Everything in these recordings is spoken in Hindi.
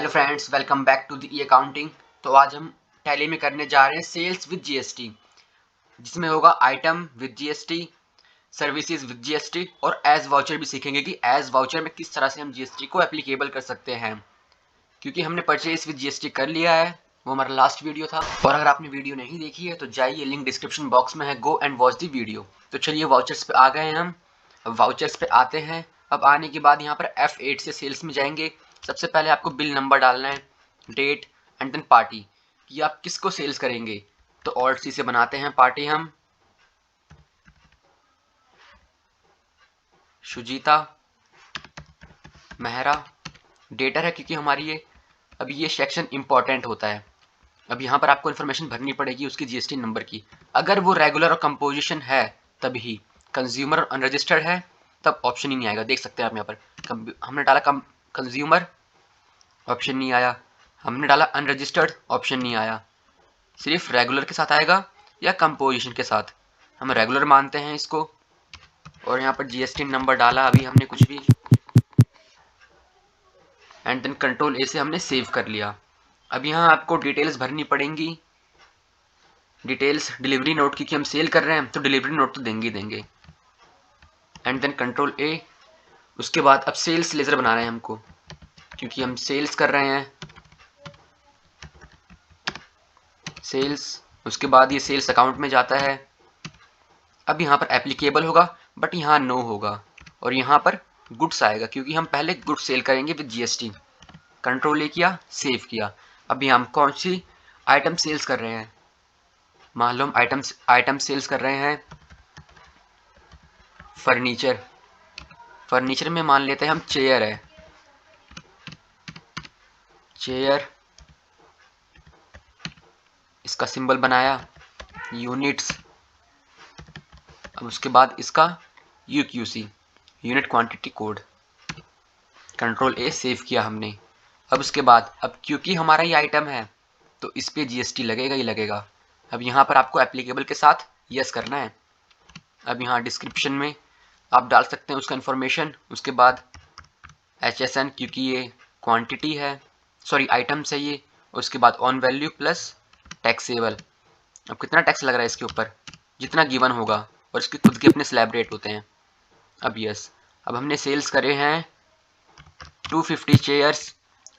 Hello friends, welcome back to the E accounting. तो आज हम टैली में करने जा रहे हैं सेल्स विद जीएसटी, जिसमें होगा item with GST, services with GST और एज वाउचर भी सीखेंगे कि एज वाउचर में किस तरह से हम जीएसटी को एप्लीकेबल कर सकते हैं। क्योंकि हमने परचेज विद जीएसटी कर लिया है, वो हमारा लास्ट वीडियो था। और अगर आपने वीडियो नहीं देखी है तो जाइए, लिंक डिस्क्रिप्शन बॉक्स में है, go and watch the video. तो चलिए वाउचर्स पे आ गए हैं हम। अब वाउचर्स पे आते हैं। अब आने के बाद यहाँ पर F8 से सेल्स में जाएंगे। सबसे पहले आपको बिल नंबर डालना है, डेट एंड देन पार्टी, कि आप किसको सेल्स करेंगे। तो ऑल्ट सी से बनाते हैं पार्टी हम, शुजीता मेहरा। डेटर है क्योंकि हमारी ये अभी ये सेक्शन इंपॉर्टेंट होता है। अब यहाँ पर आपको इन्फॉर्मेशन भरनी पड़ेगी उसकी जीएसटी नंबर की। अगर वो रेगुलर और कंपोजिशन है तभी, कंज्यूमर और अनरजिस्टर्ड है तब ऑप्शन ही नहीं आएगा। देख सकते हैं आप यहाँ पर हमने डाला कंज्यूमर, ऑप्शन नहीं आया। हमने डाला अनरजिस्टर्ड, ऑप्शन नहीं आया। सिर्फ रेगुलर के साथ आएगा या कंपोजिशन के साथ। हम रेगुलर मानते हैं इसको। और यहाँ पर जीएसटी नंबर डाला अभी हमने कुछ भी, एंड देन कंट्रोल ए से हमने सेव कर लिया। अब यहाँ आपको डिटेल्स भरनी पड़ेंगी। डिटेल्स डिलीवरी नोट, क्योंकि हम सेल कर रहे हैं तो डिलीवरी नोट तो देंगे ही देंगे। And then control A. उसके बाद अब सेल्स लेजर बना रहे हैं हमको, क्योंकि हम सेल्स कर रहे हैं, सेल्स। उसके बाद ये सेल्स अकाउंट में जाता है। अब यहाँ पर एप्लीकेबल होगा बट यहाँ नो होगा, और यहाँ पर गुड्स आएगा क्योंकि हम पहले गुड्स सेल करेंगे विद जीएसटी। कंट्रोल ए किया, सेव किया। अब यहाँ हम कौन सी आइटम सेल्स कर रहे हैं। मान लो हम आइटम सेल्स कर रहे हैं फर्नीचर। फर्नीचर में मान लेते हैं हम चेयर है, चेयर, इसका सिंबल बनाया, यूनिट्स। अब उसके बाद इसका UQC, unit quantity code. Control A, save किया हमने। अब उसके बाद अब क्योंकि हमारा ये आइटम है तो इस पे जीएसटी लगेगा ही लगेगा। अब यहाँ पर आपको एप्लीकेबल के साथ यस करना है। अब यहाँ डिस्क्रिप्शन में आप डाल सकते हैं उसका इन्फॉर्मेशन। उसके बाद HSN, क्योंकि ये क्वांटिटी है, सॉरी आइटम्स है ये। उसके बाद ऑन वैल्यू प्लस टैक्सेबल। अब कितना टैक्स लग रहा है इसके ऊपर, जितना गिवन होगा, और इसके खुद के अपने स्लैब रेट होते हैं। अब यस। अब हमने सेल्स करे हैं 250 चेयर्स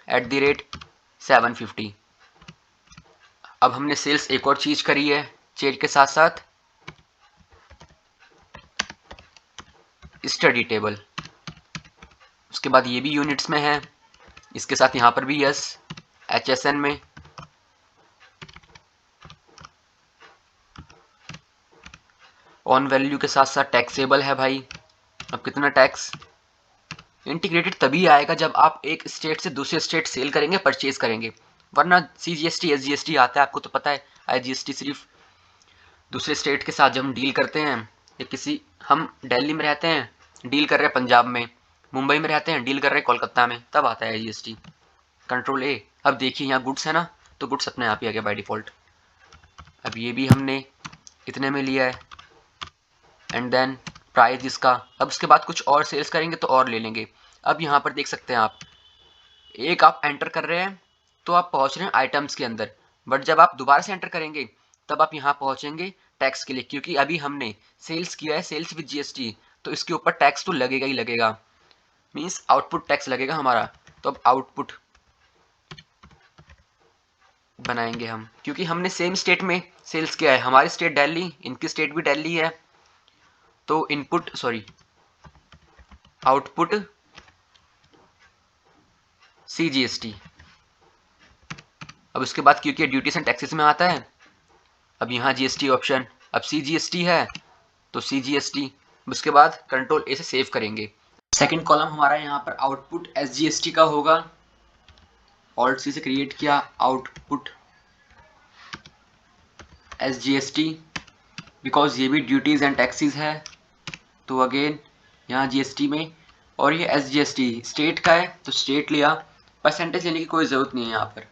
एट द रेट 750। अब हमने सेल्स एक और चीज़ करी है चेयर के साथ साथ, स्टडी टेबल। उसके बाद ये भी यूनिट्स में है, इसके साथ यहाँ पर भी यस। HSN में ऑन वैल्यू के साथ साथ टैक्सेबल है भाई। अब कितना टैक्स, इंटीग्रेटेड तभी आएगा जब आप एक स्टेट से दूसरे स्टेट सेल करेंगे, परचेज करेंगे, वरना CGST SGST आता है, आपको तो पता है। IGST सिर्फ दूसरे स्टेट के साथ जब हम डील करते हैं, या किसी, हम दिल्ली में रहते हैं डील कर रहे हैं पंजाब में, मुंबई में रहते हैं डील कर रहे हैं कोलकाता में, तब आता है IGST। कंट्रोल ए। अब देखिए यहाँ गुड्स है ना, तो गुड्स अपने आप ही आ गया बाय डिफ़ॉल्ट। अब ये भी हमने इतने में लिया है, एंड देन प्राइस इसका। अब उसके बाद कुछ और सेल्स करेंगे तो और ले लेंगे। अब यहाँ पर देख सकते हैं आप, एक आप एंटर कर रहे हैं तो आप पहुँच रहे हैं आइटम्स के अंदर, बट जब आप दोबारा से एंटर करेंगे तब आप यहाँ पहुँचेंगे टैक्स के लिए, क्योंकि अभी हमने सेल्स किया है, सेल्स विद जीएसटी, तो इसके ऊपर टैक्स तो लगेगा ही लगेगा, मीन्स आउटपुट टैक्स लगेगा हमारा। तो अब आउटपुट बनाएंगे हम, क्योंकि हमने सेम स्टेट में सेल्स किया है। हमारी स्टेट दिल्ली, इनकी स्टेट भी दिल्ली है, तो इनपुट, सॉरी, आउटपुट CGST। अब उसके बाद क्योंकि ड्यूटीज एंड टैक्सेस में आता है, अब यहाँ GST ऑप्शन, अब CGST है तो CGST। उसके बाद कंट्रोल ए से सेव करेंगे। सेकंड कॉलम हमारा यहाँ पर आउटपुट SGST का होगा। ऑल्ट सी से क्रिएट किया, आउटपुट SGST, बिकॉज ये भी ड्यूटीज एंड टैक्सेस है, तो अगेन यहाँ GST में। और ये SGST स्टेट का है तो स्टेट लिया, परसेंटेज लेने की कोई ज़रूरत नहीं है यहाँ पर।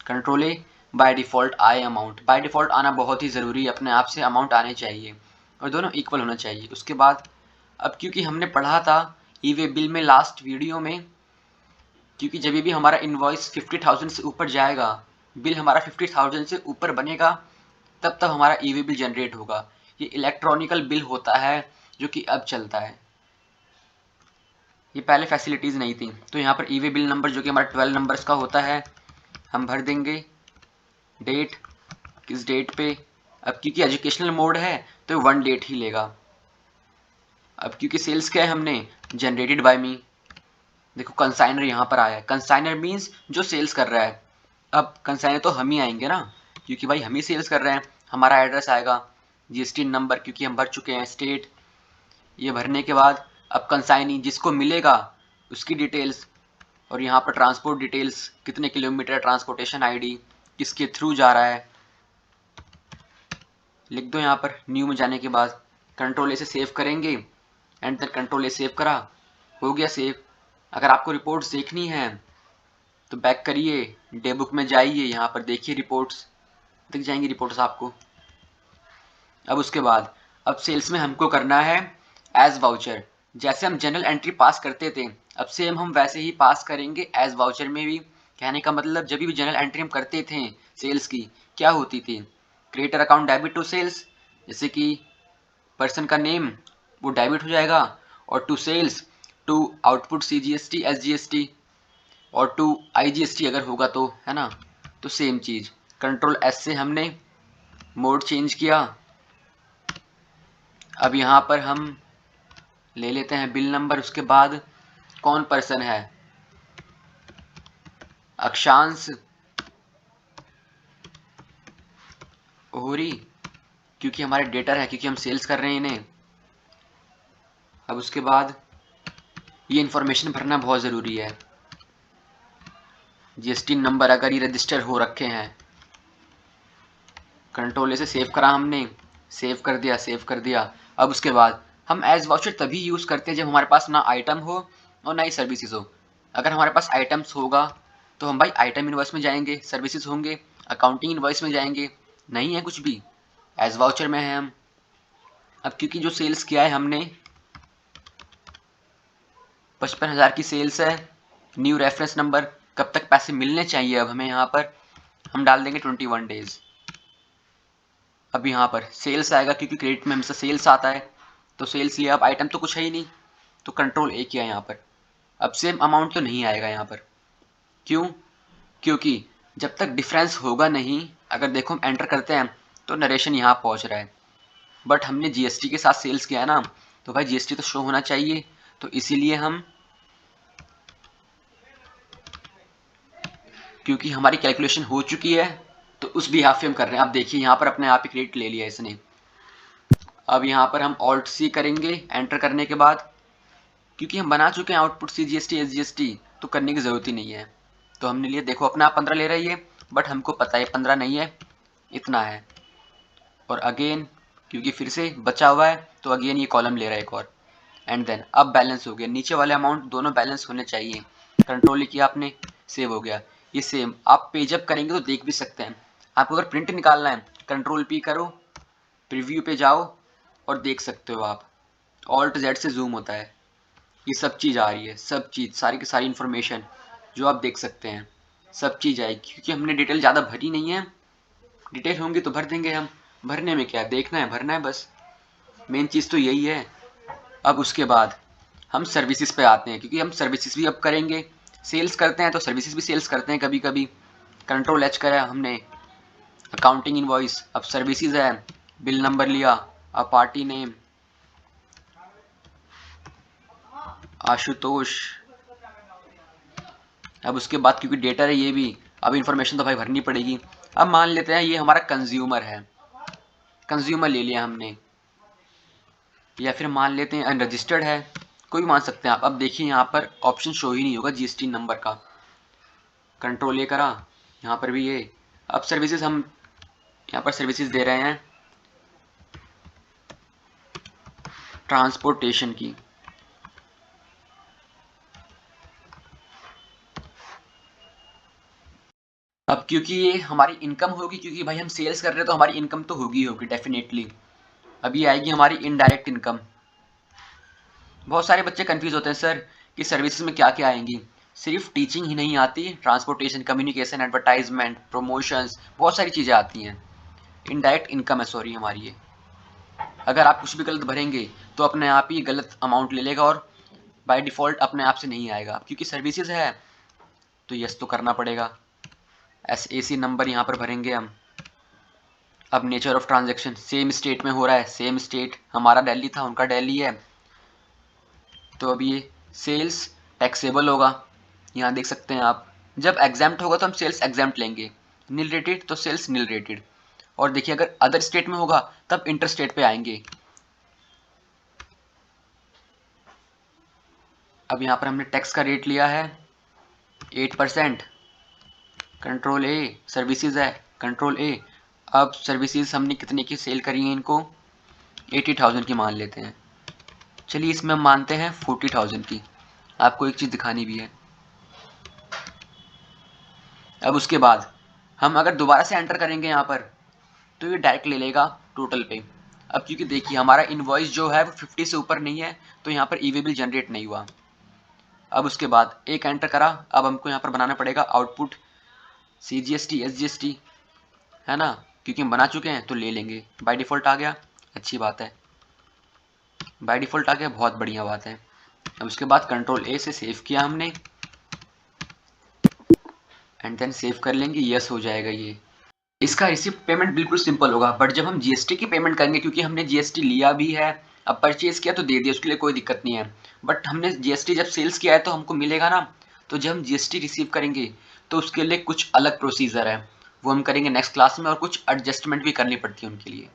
कंट्रोल ए, बाय डिफ़ॉल्ट आए अमाउंट। बाय डिफ़ॉल्ट आना बहुत ही ज़रूरी है, अपने आप से अमाउंट आने चाहिए और दोनों इक्वल होना चाहिए। उसके बाद अब क्योंकि हमने पढ़ा था ई वे बिल में लास्ट वीडियो में, क्योंकि जब भी हमारा इनवॉइस 50,000 से ऊपर जाएगा, बिल हमारा 50,000 से ऊपर बनेगा, तब तब हमारा ईवी बिल जनरेट होगा। ये इलेक्ट्रॉनिकल बिल होता है जो कि अब चलता है, ये पहले फैसिलिटीज़ नहीं थी। तो यहाँ पर ईवी बिल नंबर जो कि हमारा 12 नंबर्स का होता है, हम भर देंगे डेट, किस डेट पे। अब क्योंकि एजुकेशनल मोड है तो 1 डेट ही लेगा। अब क्योंकि सेल्स क्या है हमने जनरेटेड बाय मी, देखो कंसाइनर यहाँ पर आया है। कंसाइनर मीन्स जो सेल्स कर रहा है। अब कंसाइनर तो हम ही आएंगे ना, क्योंकि भाई हम ही सेल्स कर रहे हैं। हमारा एड्रेस आएगा, जीएसटी नंबर क्योंकि हम भर चुके हैं, स्टेट, ये भरने के बाद अब कंसाइनी जिसको मिलेगा उसकी डिटेल्स, और यहाँ पर ट्रांसपोर्ट डिटेल्स, कितने किलोमीटर, ट्रांसपोर्टेशन आईडी, किसके थ्रू जा रहा है, लिख दो यहाँ पर। न्यू में जाने के बाद कंट्रोल ए से सेव करेंगे, and then control A save करा, हो गया सेव। अगर आपको रिपोर्ट्स देखनी है तो बैक करिए, डे बुक में जाइए, यहाँ पर देखिए रिपोर्ट्स, दिख जाएंगी रिपोर्ट्स आपको। अब उसके बाद अब सेल्स में हमको करना है एज वाउचर। जैसे हम जनरल एंट्री पास करते थे, अब सेम हम वैसे ही पास करेंगे एज वाउचर में भी। कहने का मतलब जब भी जनरल एंट्री हम करते थे सेल्स की, क्या होती थी, creator account debit to sales, जैसे कि पर्सन का नेम वो डेबिट हो जाएगा, और to sales, to output CGST SGST, और टू IGST अगर होगा तो, है ना। तो सेम चीज़ कंट्रोल S से हमने मोड चेंज किया। अब यहाँ पर हम ले लेते हैं बिल नंबर, उसके बाद कौन पर्सन है, अक्षांश ओहरी, क्योंकि हमारे डेटर है, क्योंकि हम सेल्स कर रहे हैं इन्हें। अब उसके बाद ये इन्फॉर्मेशन भरना बहुत ज़रूरी है, GST नंबर अगर ये रजिस्टर हो रखे हैं। कंट्रोल ए से सेव करा हमने, सेव कर दिया, सेव कर दिया। अब उसके बाद हम एज वाउचर तभी यूज़ करते हैं जब हमारे पास ना आइटम हो और ना ही सर्विसेज हो। अगर हमारे पास आइटम्स होगा तो हम भाई आइटम इनवॉइस में जाएंगे, सर्विसेज होंगे अकाउंटिंग इनवॉइस में जाएंगे, नहीं है कुछ भी, एज वाउचर में है हम। अब क्योंकि जो सेल्स किया है हमने 55,000 की सेल्स है, न्यू रेफरेंस नंबर, कब तक पैसे मिलने चाहिए, अब हमें यहाँ पर हम डाल देंगे 21 डेज। अब यहाँ पर सेल्स आएगा, क्योंकि क्रेडिट में हमेशा सेल्स आता है, तो सेल्स लिया। अब आइटम तो कुछ है ही नहीं, तो कंट्रोल ए किया यहाँ पर। अब सेम अमाउंट तो नहीं आएगा यहाँ पर, क्यों, क्योंकि जब तक डिफरेंस होगा नहीं, अगर देखो हम एंटर करते हैं तो नरेशन यहाँ पहुँच रहा है, बट हमने GST के साथ सेल्स किया है ना, तो भाई GST तो शो होना चाहिए। तो इसीलिए हम, क्योंकि हमारी कैलकुलेशन हो चुकी है तो उस बिहाफ पे हम कर रहे हैं। आप देखिए यहाँ पर अपने आप ही क्रेडिट ले लिया इसने। अब यहाँ पर हम Alt C करेंगे एंटर करने के बाद, क्योंकि हम बना चुके हैं आउटपुट CGST SGST, तो करने की ज़रूरत ही नहीं है। तो हमने लिए, देखो अपना आप 15 ले रही है, बट हमको पता है 15 नहीं है, इतना है। और अगेन क्योंकि फिर से बचा हुआ है तो अगेन ये कॉलम ले रहा है एक और, एंड देन अब बैलेंस हो गया, नीचे वाले अमाउंट दोनों बैलेंस होने चाहिए। कंट्रोल किया आपने, सेव हो गया। ये सेम आप पेज अप करेंगे तो देख भी सकते हैं। आपको अगर प्रिंट निकालना है कंट्रोल P करो, प्रीव्यू पे जाओ और देख सकते हो आप, Alt Z से जूम होता है, ये सब चीज़ आ रही है, सब चीज़ सारी की सारी इन्फॉर्मेशन जो आप देख सकते हैं, सब चीज़ आएगी। क्योंकि हमने डिटेल ज़्यादा भरी नहीं है, डिटेल होंगी तो भर देंगे हम, भरने में क्या है, देखना है भरना है बस, मेन चीज़ तो यही है। अब उसके बाद हम सर्विसेज पे आते हैं, क्योंकि हम सर्विसेज भी अब करेंगे, सेल्स करते हैं तो सर्विसेज भी सेल्स करते हैं कभी कभी। कंट्रोल H करा हमने, अकाउंटिंग इनवॉइस, अब सर्विसेज है, बिल नंबर लिया, अब पार्टी नेम आशुतोष। अब उसके बाद क्योंकि डेटा है ये भी, अब इन्फॉर्मेशन तो भाई भरनी पड़ेगी। अब मान लेते हैं ये हमारा कंज्यूमर है, कंज्यूमर ले लिया हमने, या फिर मान लेते हैं अनरजिस्टर्ड है, कोई भी मान सकते हैं आप। अब देखिए यहाँ पर ऑप्शन शो ही नहीं होगा GST नंबर का, कंट्रोल ये करा, यहाँ पर भी ये। अब सर्विसेज हम यहाँ पर सर्विसेज दे रहे हैं ट्रांसपोर्टेशन की, अब क्योंकि ये हमारी इनकम होगी, क्योंकि भाई हम सेल्स कर रहे हैं तो हमारी इनकम तो होगी होगी डेफिनेटली। अब ये आएगी हमारी इनडायरेक्ट इनकम। बहुत सारे बच्चे कंफ्यूज होते हैं सर कि सर्विसेज में क्या क्या आएंगी, सिर्फ टीचिंग ही नहीं आती, ट्रांसपोर्टेशन, कम्युनिकेशन, एडवर्टाइजमेंट, प्रमोशंस, बहुत सारी चीज़ें आती हैं। इनडायरेक्ट इनकम है सॉरी हमारी ये। अगर आप कुछ भी गलत भरेंगे तो अपने आप ही गलत अमाउंट ले लेगा और बाय डिफ़ॉल्ट अपने आप से नहीं आएगा, क्योंकि सर्विसेज है तो यस तो करना पड़ेगा। SAC नंबर यहाँ पर भरेंगे हम। अब nature of transaction, same state में हो रहा है, सेम स्टेट हमारा दिल्ली था, उनका दिल्ली है, तो अब ये सेल्स टैक्सेबल होगा। यहाँ देख सकते हैं आप, जब एग्जाम्प्ट होगा तो हम सेल्स एग्जाम्प्ट लेंगे, नील रेटेड तो सेल्स नील रेटेड। और देखिए अगर अदर स्टेट में होगा तब इंटर स्टेट पे आएंगे। अब यहाँ पर हमने टैक्स का रेट लिया है 8%, कंट्रोल ए, सर्विसेज है कंट्रोल ए। अब सर्विसेज हमने कितने की सेल करी है, इनको 80,000 की मान लेते हैं। चलिए इसमें हम मानते हैं 40,000 की। आपको एक चीज़ दिखानी भी है। अब उसके बाद हम अगर दोबारा से एंटर करेंगे यहाँ पर तो ये डायरेक्ट ले लेगा टोटल पे। अब क्योंकि देखिए हमारा इनवॉइस जो है वो 50 से ऊपर नहीं है तो यहाँ पर ई वे बिल जनरेट नहीं हुआ। अब उसके बाद एक एंटर करा, अब हमको यहाँ पर बनाना पड़ेगा आउटपुट CGST SGST, है ना, क्योंकि हम बना चुके हैं तो ले लेंगे। बाय डिफ़ॉल्ट आ गया, अच्छी बात है, बाय डिफ़ॉल्ट आ गया, बहुत बढ़िया बात है। अब उसके बाद कंट्रोल ए से सेव किया हमने एंड देन सेव कर लेंगे, यस हो जाएगा ये। इसका रिसिप्ट पेमेंट बिल्कुल सिंपल होगा, बट जब हम GST की पेमेंट करेंगे, क्योंकि हमने GST लिया भी है, अब परचेज किया तो दे दिया, उसके लिए कोई दिक्कत नहीं है। बट हमने GST जब सेल्स किया है तो हमको मिलेगा ना, तो जब हम GST रिसीव करेंगे तो उसके लिए कुछ अलग प्रोसीजर है, वो हम करेंगे नेक्स्ट क्लास में, और कुछ एडजस्टमेंट भी करनी पड़ती है उनके लिए।